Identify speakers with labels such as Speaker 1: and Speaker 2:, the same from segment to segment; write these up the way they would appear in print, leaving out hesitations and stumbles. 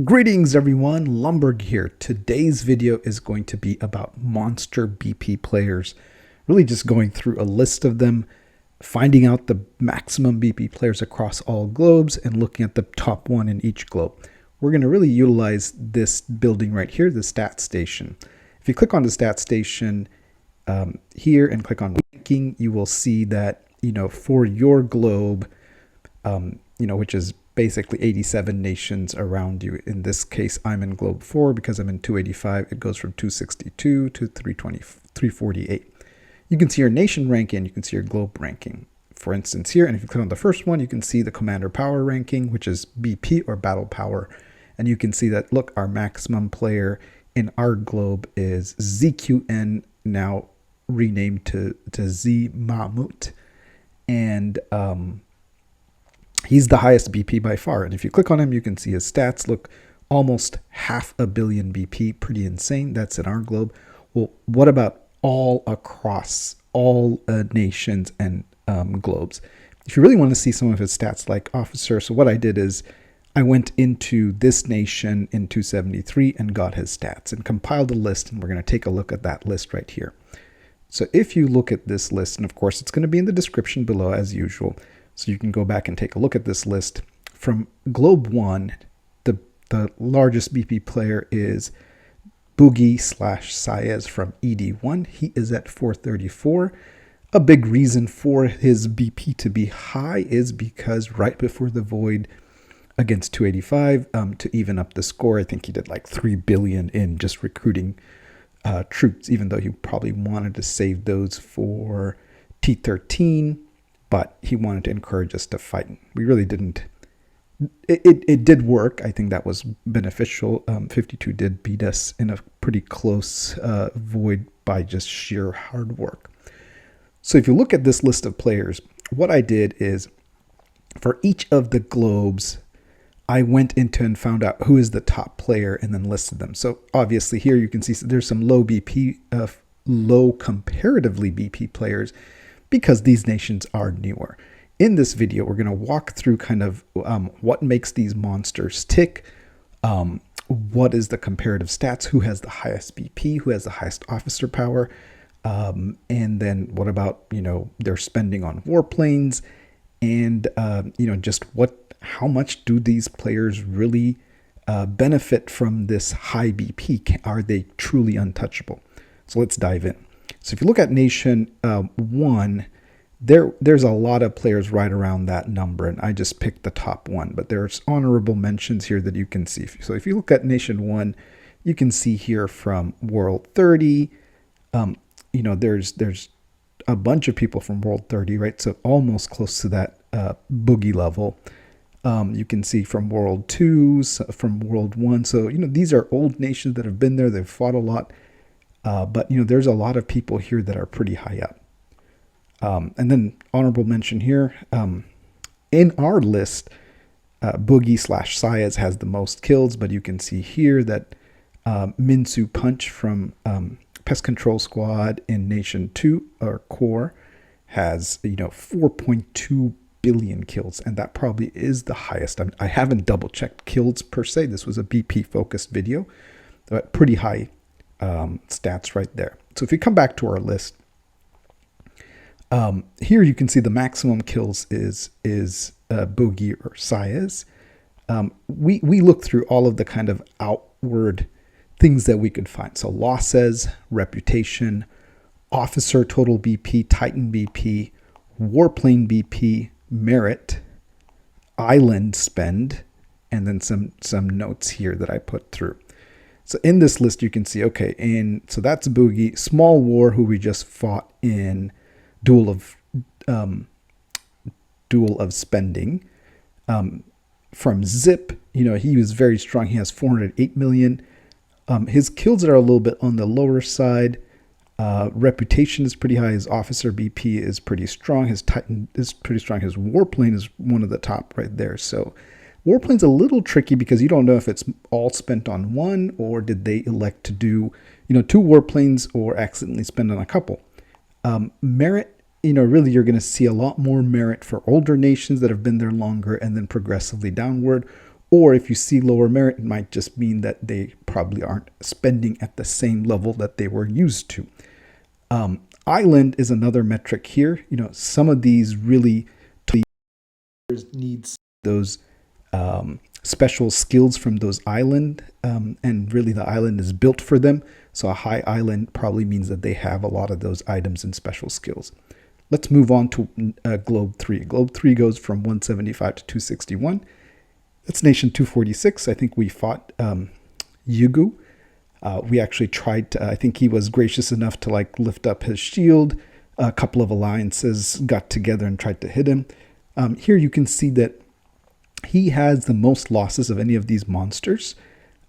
Speaker 1: Greetings everyone, Lumberg here. Today's video is going to be about monster BP players. Really just going through a list of them, finding out the maximum BP players across all globes, and looking at the top one in each globe. We're going to really utilize this building right here, the stat station. If you click on the stat station here and click on ranking, you will see that, for your globe, which is basically 87 nations around you. In this case, I'm in globe 4 because I'm in 285. It goes from 262 to 348. You can see your nation ranking, you can see your globe ranking. For instance here, and if you click on the first one, you can see the commander power ranking, which is BP or battle power. And you can see that, look, our maximum player in our globe is ZQN, now renamed to Z Mahmut. And he's the highest BP by far. And if you click on him, you can see his stats. Look, almost 500 million BP. Pretty insane. That's in our globe. Well, what about all across all nations and globes? If you really want to see some of his stats like officer, so what I did is I went into this nation in 273 and got his stats and compiled a list. And we're going to take a look at that list right here. So if you look at this list, and of course it's going to be in the description below as usual, so you can go back and take a look at this list. From Globe 1, the largest BP player is Boogie/Saez from ED1. He is at 434. A big reason for his BP to be high is because right before the Void against 285, to even up the score, I think he did like 3 billion in just recruiting troops, even though he probably wanted to save those for T13. But he wanted to encourage us to fight. We really didn't. It did work. I think that was beneficial. 52 did beat us in a pretty close Void by just sheer hard work. So if you look at this list of players, what I did is for each of the globes, I went into and found out who is the top player and then listed them. So obviously here you can see there's some low BP, low comparatively BP players, because these nations are newer. In this video, we're going to walk through kind of what makes these monsters tick, what is the comparative stats, who has the highest BP, who has the highest officer power, and then what about, their spending on warplanes, and, just how much do these players really benefit from this high BP? Are they truly untouchable? So let's dive in. So if you look at Nation 1, there's a lot of players right around that number, and I just picked the top one. But there's honorable mentions here that you can see. So if you look at Nation 1, you can see here from World 30, there's a bunch of people from World 30, right? So almost close to that Boogie level. You can see from World 2, from World 1. So, these are old nations that have been there. They've fought a lot. But there's a lot of people here that are pretty high up. And then honorable mention here, in our list, Boogie/Saez has the most kills, but you can see here that Minsu Punch from Pest Control Squad in Nation 2 or Core has 4.2 billion kills, and that probably is the highest. I haven't double checked kills per se. This was a BP focused video, but pretty high stats right there. So if you come back to our list, here you can see the maximum kills is Boogie or Saez. We looked through all of the kind of outward things that we could find. So losses, reputation, officer total BP, Titan BP, warplane BP, merit, island spend, and then some notes here that I put through. So in this list, you can see, okay, so that's Boogie, Small War, who we just fought in Duel of Spending. From Zip, he was very strong. He has 408 million. His kills are a little bit on the lower side. Reputation is pretty high. His officer BP is pretty strong. His Titan is pretty strong. His warplane is one of the top right there. So warplane's a little tricky because you don't know if it's all spent on one, or did they elect to do, 2 warplanes, or accidentally spend on a couple. Merit, really you're going to see a lot more merit for older nations that have been there longer and then progressively downward, Or if you see lower merit, it might just mean that they probably aren't spending at the same level that they were used to. Island is another metric here. Some of these really needs those special skills from those island, and really the island is built for them. So a high island probably means that they have a lot of those items and special skills. Let's move on to Globe 3. Globe 3 goes from 175 to 261. That's Nation 246. I think we fought Yugu. We actually tried to, I think he was gracious enough to lift up his shield. A couple of alliances got together and tried to hit him. Here you can see that he has the most losses of any of these monsters.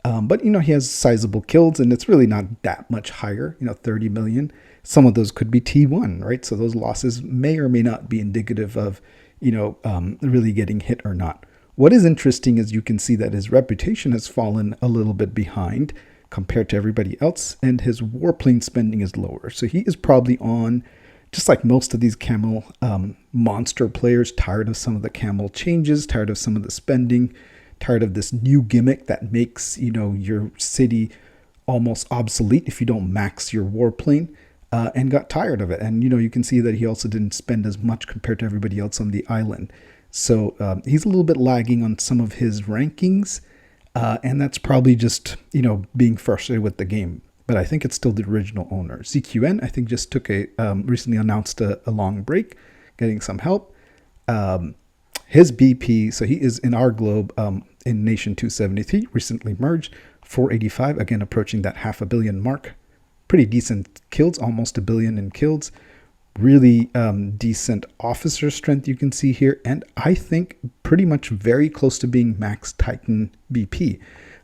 Speaker 1: But, he has sizable kills, and it's really not that much higher, 30 million. Some of those could be T1, right? So those losses may or may not be indicative of, really getting hit or not. What is interesting is you can see that his reputation has fallen a little bit behind compared to everybody else, and his warplane spending is lower. So he is probably on, just like most of these camel monster players, tired of some of the camel changes, tired of some of the spending, tired of this new gimmick that makes, your city almost obsolete if you don't max your warplane, and got tired of it. And, you can see that he also didn't spend as much compared to everybody else on the island. So he's a little bit lagging on some of his rankings, and that's probably just, being frustrated with the game. But I think it's still the original owner. ZQN, I think, just took recently announced a long break, getting some help. His BP, so he is in our globe in Nation 273, recently merged, 485, again approaching that 500 million mark. Pretty decent kills, almost 1 billion in kills. Really decent officer strength you can see here, and I think pretty much very close to being max Titan BP.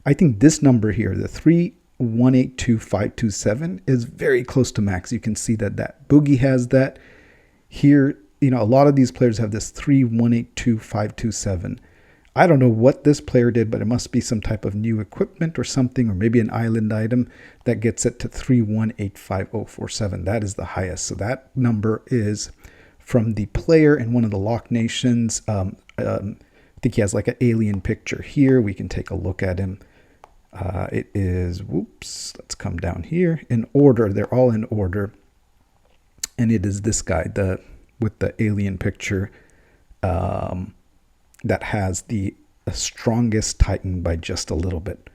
Speaker 1: I think this number here, the 3182527, is very close to max. You can see that Boogie has that here. A lot of these players have this 3182527. I don't know what this player did, but it must be some type of new equipment or something, or maybe an island item that gets it to 3185047. That is the highest. So that number is from the player in one of the lock nations. I think he has an alien picture here. We can take a look at him. It is, let's come down here. In order, they're all in order. And it is this guy, with the alien picture, that has the strongest Titan by just a little bit.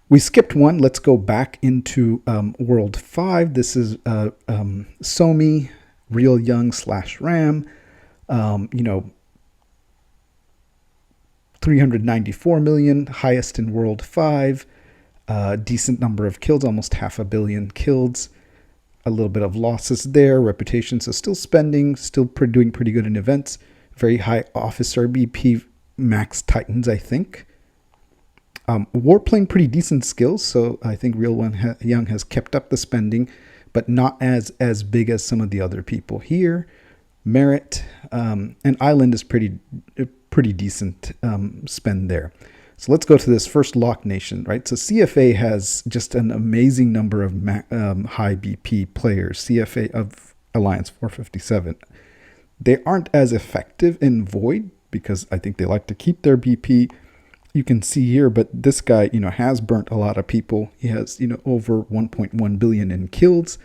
Speaker 1: We skipped one. Let's go back into World 5. This is Somi, Real Young / Ram. 394 million, highest in World 5. Decent number of kills, almost 500 million kills. A little bit of losses there. Reputation, so still spending, still doing pretty good in events. Very high officer BP, max Titans, I think. Warplane, pretty decent skills, so I think Real Young has kept up the spending, but not as big as some of the other people here. Merit and Island is pretty decent spend there. So let's go to this first lock nation, right? So CFA has just an amazing number of high BP players. CFA of Alliance 457. They aren't as effective in Void because I think they like to keep their BP. You can see here, but this guy, has burnt a lot of people. He has, over 1.1 billion in kills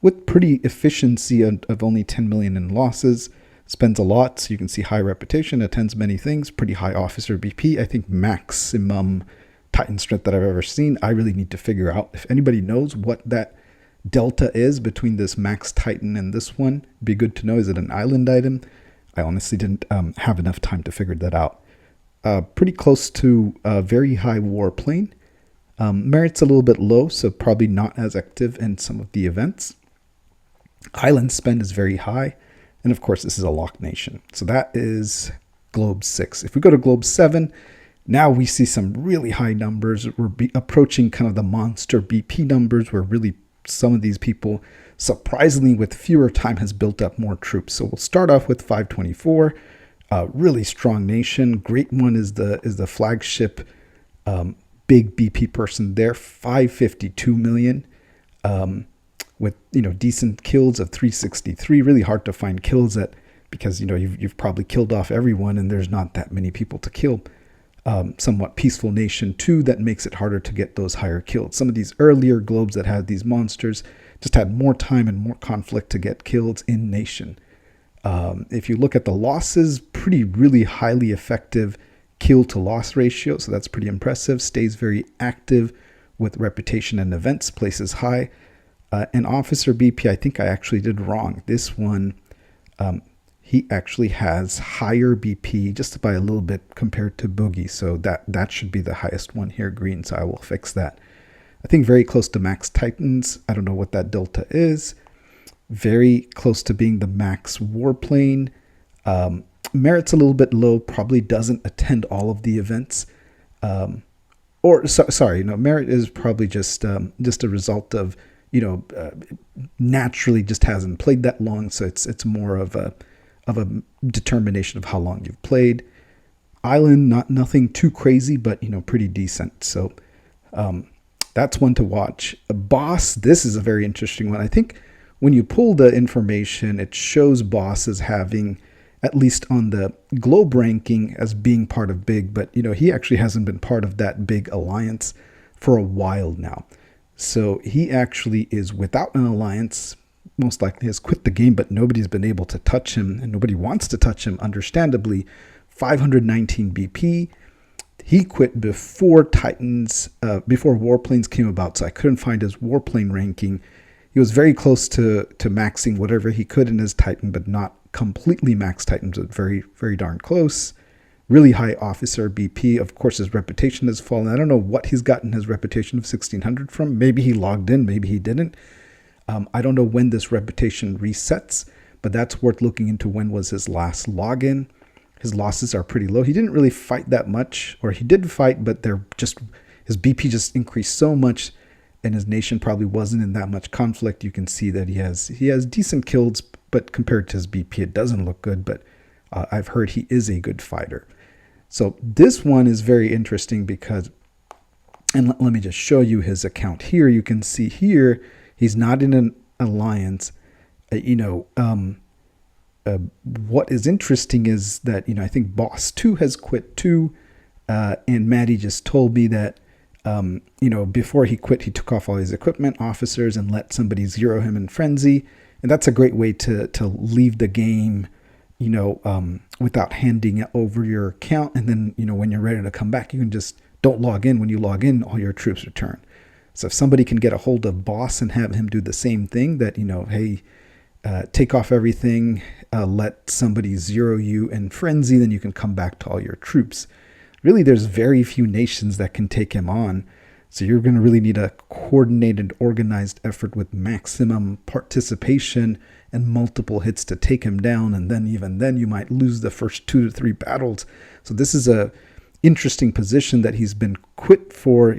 Speaker 1: with pretty efficiency of only 10 million in losses. Spends a lot, so you can see high reputation, attends many things, pretty high officer BP. I think maximum Titan strength that I've ever seen. I really need to figure out if anybody knows what that delta is between this max Titan and this one. Be good to know. Is it an island item? I honestly didn't have enough time to figure that out. Pretty close to a very high warplane. Merit's a little bit low, so probably not as active in some of the events. Island spend is very high. And of course, this is a lock nation. So that is Globe 6. If we go to Globe 7, now we see some really high numbers. We're approaching kind of the monster BP numbers where really some of these people, surprisingly with fewer time, has built up more troops. So we'll start off with 524. Really strong nation. Great one is the flagship big BP person there, 552 million. With decent kills of 363. Really hard to find kills because you've probably killed off everyone and there's not that many people to kill. somewhat peaceful nation too, that makes it harder to get those higher kills. Some of these earlier globes that had these monsters just had more time and more conflict to get kills in nation. If you look at the losses, really highly effective kill to loss ratio, so that's pretty impressive. Stays very active with reputation and events, places high. And officer BP, I think I actually did wrong. This one, he actually has higher BP just by a little bit compared to Boogie, so that should be the highest one here, green, so I will fix that. I think very close to max Titans. I don't know what that delta is. Very close to being the max warplane. Merit's a little bit low, probably doesn't attend all of the events. Merit is probably just a result of, naturally just hasn't played that long, so it's more of a determination of how long you've played. Island, nothing too crazy, but pretty decent. So that's one to watch. Boss, this is a very interesting one. I think when you pull the information, it shows Boss as having, at least on the globe ranking, as being part of Big, but he actually hasn't been part of that Big alliance for a while now. So he actually is without an alliance, most likely has quit the game, but nobody's been able to touch him, and nobody wants to touch him, understandably. 519 BP. He quit before Titans, before Warplanes came about, so I couldn't find his Warplane ranking. He was very close to maxing whatever he could in his Titan, but not completely max Titans, but very, very darn close. Really high officer BP. Of course, his reputation has fallen. I don't know what he's gotten his reputation of 1600 from. Maybe he logged in, maybe he didn't. I don't know when this reputation resets, but that's worth looking into. When was his last login? His losses are pretty low. He didn't really fight that much, or he did fight, but his BP just increased so much, and his nation probably wasn't in that much conflict. You can see that he has decent kills, but compared to his BP, it doesn't look good. But I've heard he is a good fighter. So this one is very interesting because, and let me just show you his account here. You can see here he's not in an alliance. What is interesting is that, I think Boss 2 has quit too. And Maddie just told me that, before he quit, he took off all his equipment, officers, and let somebody zero him in Frenzy. And that's a great way to leave the game, without handing over your account. And then, when you're ready to come back, you can just don't log in. When you log in, all your troops return. So if somebody can get a hold of Boss and have him do the same thing, that, hey, take off everything, let somebody zero you in Frenzy, then you can come back to all your troops. Really, there's very few nations that can take him on. So you're going to really need a coordinated, organized effort with maximum participation and multiple hits to take him down. And then even then, you might lose the first 2 to 3 battles. So this is a interesting position that he's been quit for,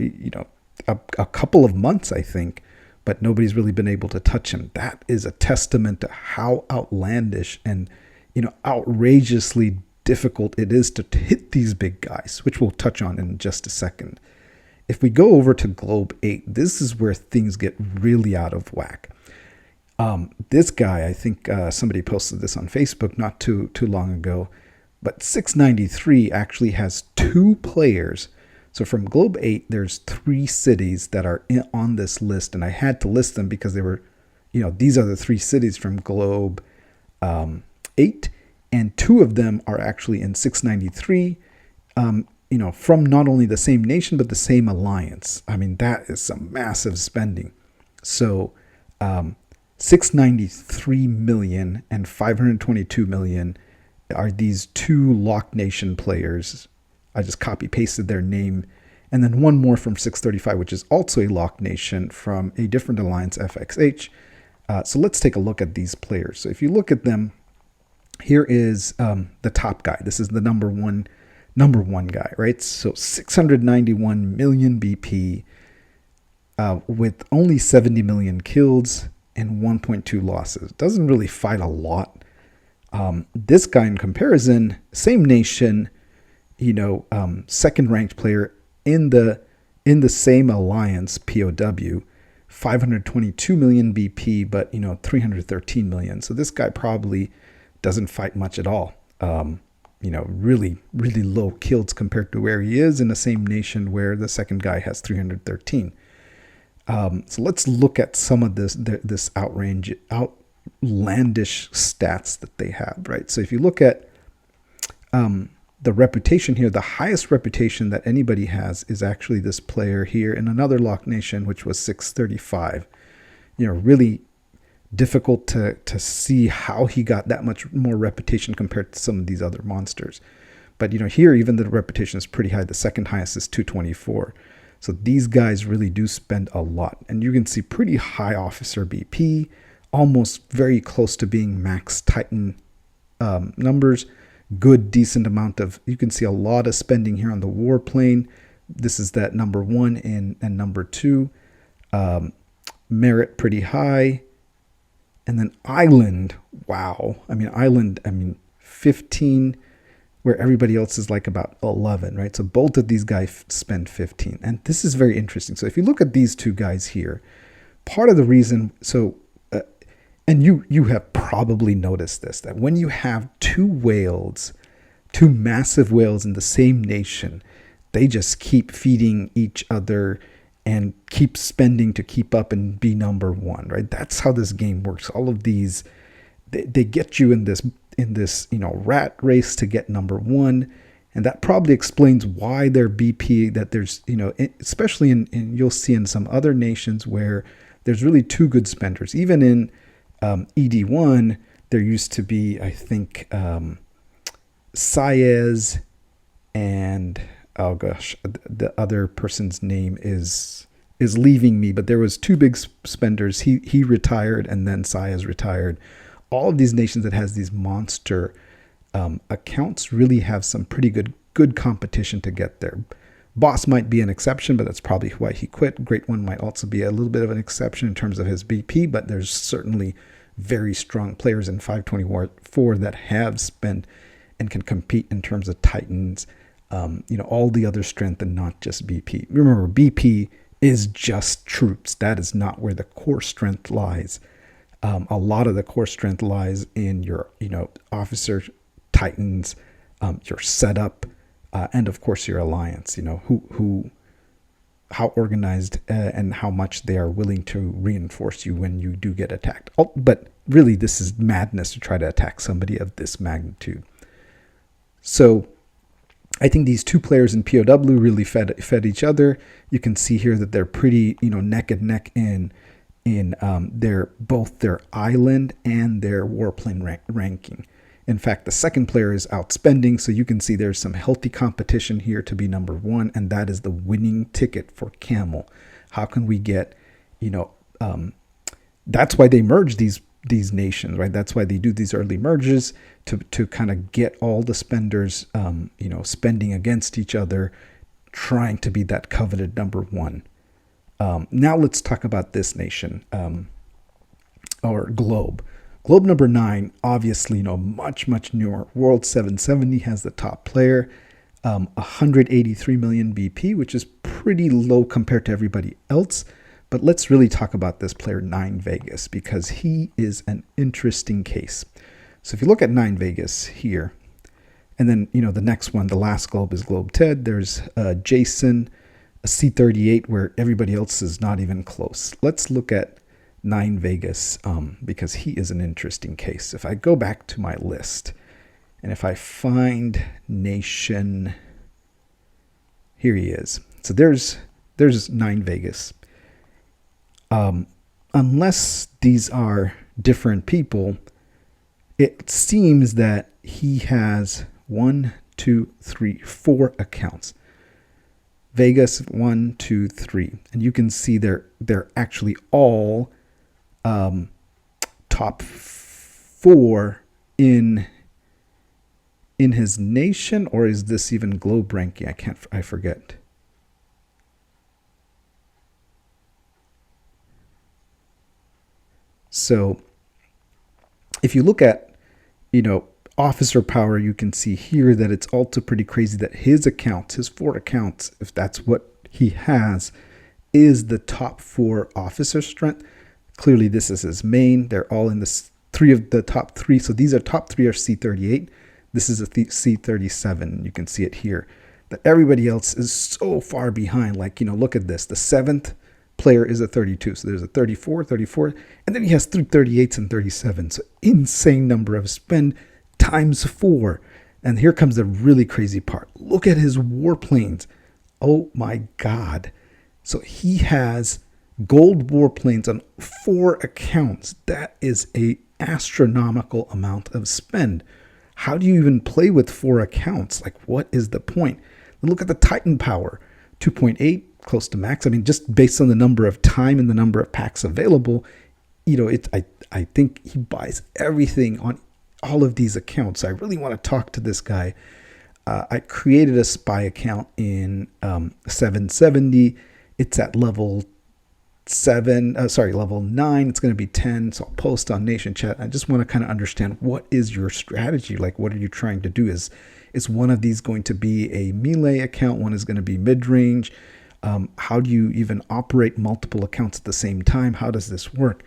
Speaker 1: a couple of months, I think, but nobody's really been able to touch him. That is a testament to how outlandish and, outrageously difficult it is to hit these big guys, which we'll touch on in just a second. If we go over to Globe 8, this is where things get really out of whack. This guy, I think somebody posted this on Facebook not too long ago, but 693 actually has 2 players. So from Globe 8, there's 3 cities that are on this list, and I had to list them because they were, these are the 3 cities from Globe 8, and 2 of them are actually in 693, from not only the same nation, but the same alliance. I mean, that is some massive spending. So 693 million and 522 million are these 2 Lock Nation players. I just copy pasted their name. And then one more from 635, which is also a Lock Nation from a different alliance, FXH. So let's take a look at these players. So if you look at them, here is the top guy. This is the number one guy, right? So 691 million BP with only 70 million kills and 1.2 losses. Doesn't really fight a lot. This guy in comparison, same nation, second ranked player in the same alliance, POW, 522 million BP, but 313 million. So this guy probably doesn't fight much at all. really, really low kills compared to where he is in the same nation where the second guy has 313. So let's look at some of this outlandish stats that they have, right? So if you look at the reputation here, the highest reputation that anybody has is actually this player here in another locked nation, which was 635. Really difficult to see how he got that much more reputation compared to some of these other monsters. But here even the reputation is pretty high. The second highest is 224. So these guys really do spend a lot, and you can see pretty high officer BP, almost very close to being max Titan numbers. Good decent amount of, you can see a lot of spending here on the warplane. This is that number 1 and number 2. Merit pretty high. And then island, wow. Island, 15, where everybody else is like about 11, right? So both of these guys spend 15. And this is very interesting. So if you look at these two guys here, part of the reason, and you have probably noticed this, that when you have two massive whales in the same nation, they just keep feeding each other and keep spending to keep up and be number 1, right? That's how this game works. All of these, they get you in this rat race to get number 1, and that probably explains why their BP, that there's especially in you'll see in some other nations where there's really two good spenders. Even in ED1, there used to be, I think, Saez and oh gosh, the other person's name is leaving me, but there was two big spenders. He retired, and then Saez retired. All of these nations that has these monster accounts really have some pretty good competition to get there. Boss might be an exception, but that's probably why he quit. Great One might also be a little bit of an exception in terms of his BP, but there's certainly very strong players in 524 that have spent and can compete in terms of Titans, all the other strength and not just BP. Remember, BP is just troops. That is not where the core strength lies. A lot of the core strength lies in your, officer Titans, your setup, and of course your alliance. How organized and how much they are willing to reinforce you when you do get attacked. But really, this is madness to try to attack somebody of this magnitude. So I think these two players in POW really fed each other. You can see here that they're pretty, neck and neck in both their island and their warplane ranking. In fact, the second player is outspending, so you can see there's some healthy competition here to be number 1, and that is the winning ticket for Camel. How can we get, that's why they merge these nations, right? That's why they do these early merges to kind of get all the spenders, spending against each other, trying to be that coveted number 1. Now let's talk about this nation, or globe. Globe number 9, obviously, much newer. World 770 has the top player, 183 million BP, which is pretty low compared to everybody else. But let's really talk about this player, 9 Vegas, because he is an interesting case. So if you look at 9 Vegas here, and then, the next one, the last globe is Globe Ted. There's Jason, a C38, where everybody else is not even close. Let's look at 9 Vegas, because he is an interesting case. If I go back to my list, and if I find nation, here he is. So there's 9 Vegas. Unless these are different people, it seems that he has 1, 2, 3, 4 accounts. Vegas 1, 2, 3, and you can see they're actually all top 4 in his nation, or is this even globe ranking? I forget. So if you look at, officer power, you can see here that it's also pretty crazy that his 4 accounts, if that's what he has, is the top 4 officer strength. Clearly this is his main. They're all in the 3 of the top 3. So these are top 3 are C38. This is a C37. You can see it here. That everybody else is so far behind. Like, look at this. The seventh player is a 32. So there's a 34, 34, and then he has 38s and 37. So insane number of spend times 4. And here comes the really crazy part. Look at his warplanes. Oh my God. So he has gold warplanes on 4 accounts. That is a astronomical amount of spend. How do you even play with 4 accounts? Like, what is the point? Look at the Titan power, 2.8, close to max. I mean, just based on the number of time and the number of packs available, I think he buys everything on all of these accounts. I really want to talk to this guy. I created a spy account in 770. It's at level 9. It's going to be 10. So I'll post on Nation Chat. I just want to kind of understand, what is your strategy? Like, what are you trying to do? Is one of these going to be a melee account? One is going to be mid-range? How do you even operate multiple accounts at the same time? How does this work?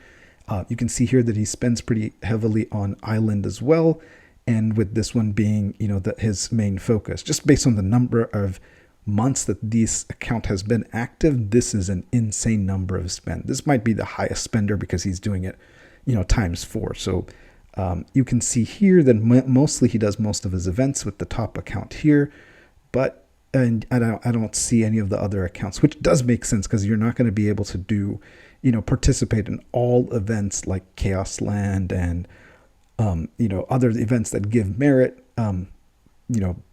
Speaker 1: You can see here that he spends pretty heavily on Island as well. And with this one being, his main focus, just based on the number of months that this account has been active, this is an insane number of spend. This might be the highest spender because he's doing it, times 4. So you can see here that mostly he does most of his events with the top account here, but I don't see any of the other accounts, which does make sense because you're not going to be able to do, participate in all events like Chaos Land and other events that give merit,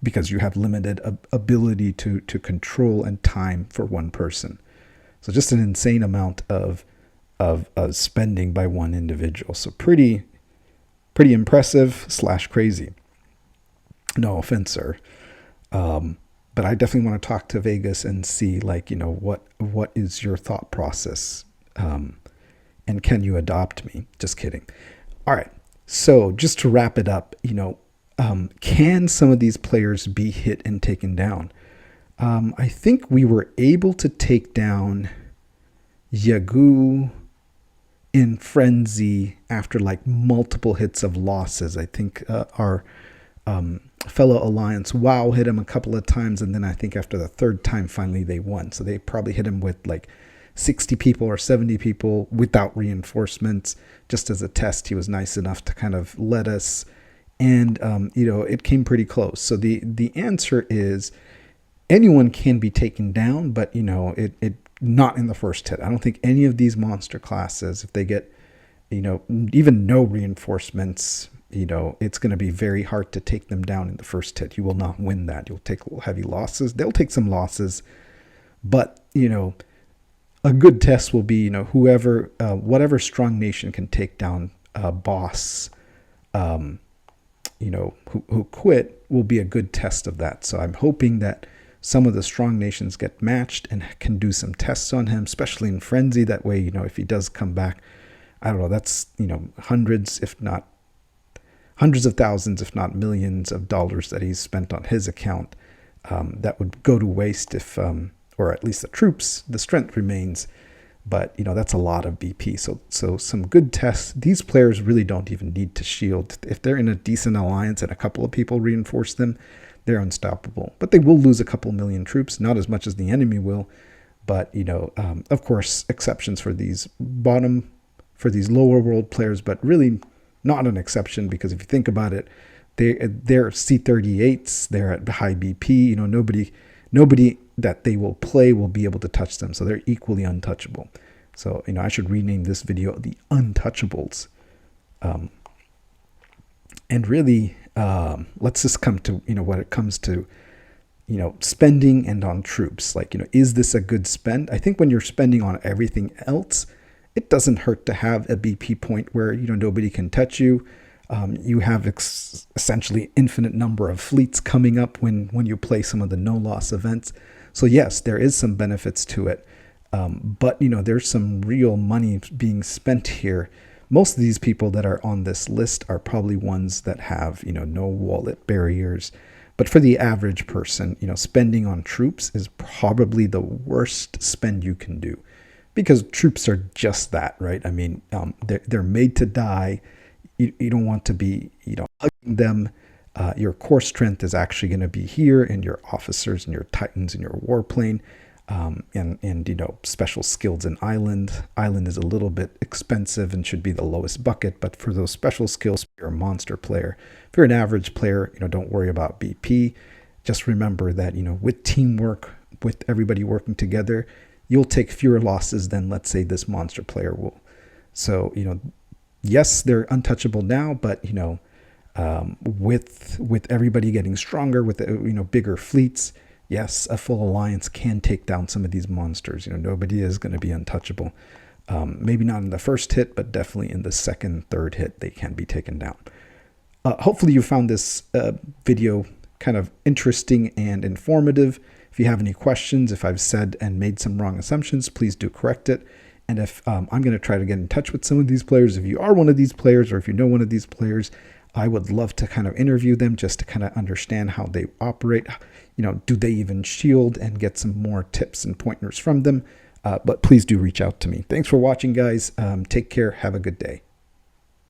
Speaker 1: because you have limited ability to control and time for one person. So just an insane amount of spending by one individual. So pretty impressive / crazy. No offense, sir. But I definitely want to talk to Vegas and see, like, what is your thought process? And can you adopt me? Just kidding. All right. So just to wrap it up, can some of these players be hit and taken down? I think we were able to take down Yagu in Frenzy after like multiple hits of losses. I think our fellow Alliance WoW hit him a couple of times, and then I think after the 3rd time finally they won. So they probably hit him with like 60 people or 70 people without reinforcements. Just as a test, he was nice enough to kind of let us, and it came pretty close. So the answer is anyone can be taken down, but it not in the first hit. I don't think any of these monster classes, if they get even no reinforcements, it's going to be very hard to take them down in the first hit. You will not win that. You'll take heavy losses. They'll take some losses, but a good test will be whoever, whatever strong nation can take down a boss, who quit, will be a good test of that. So I'm hoping that some of the strong nations get matched and can do some tests on him, especially in Frenzy. That way, if he does come back, I don't know, that's, hundreds of thousands, if not millions of dollars that he's spent on his account. That would go to waste if, or at least the strength remains. But, that's a lot of BP. So some good tests. These players really don't even need to shield. If they're in a decent alliance and a couple of people reinforce them, they're unstoppable. But they will lose a couple million troops, not as much as the enemy will. But, of course, exceptions for these lower world players, but really not an exception, because if you think about it, they're C38s, they're at high BP. Nobody that they will play will be able to touch them. So they're equally untouchable. So, I should rename this video the Untouchables. And really, let's just come to, when it comes to, spending and on troops. Like, is this a good spend? I think when you're spending on everything else, it doesn't hurt to have a BP point where, nobody can touch you. You have essentially infinite number of fleets coming up when you play some of the no-loss events. So yes, there is some benefits to it. But, there's some real money being spent here. Most of these people that are on this list are probably ones that have, no wallet barriers. But for the average person, spending on troops is probably the worst spend you can do. Because troops are just that, right? I mean, they're made to die. You don't want to be, hugging them. Your core strength is actually going to be here in your officers and your titans and your warplane. And you know, special skills in island. Island is a little bit expensive and should be the lowest bucket, but for those special skills, if you're a monster player. If you're an average player, you know, don't worry about BP. Just remember that, you know, with teamwork, with everybody working together, you'll take fewer losses than, let's say, this monster player will. So, you know, yes, they're untouchable now, but, you know, with everybody getting stronger, with, you know, bigger fleets, yes, a full alliance can take down some of these monsters. You know, nobody is going to be untouchable. Maybe not in the first hit, but definitely in the second, third hit, they can be taken down. Hopefully you found this video kind of interesting and informative. If you have any questions, if I've said and made some wrong assumptions, please do correct it. And if I'm going to try to get in touch with some of these players, if you are one of these players or if you know one of these players, I would love to kind of interview them just to kind of understand how they operate. You know, do they even shield, and get some more tips and pointers from them. But please do reach out to me. Thanks for watching, guys. Take care. Have a good day.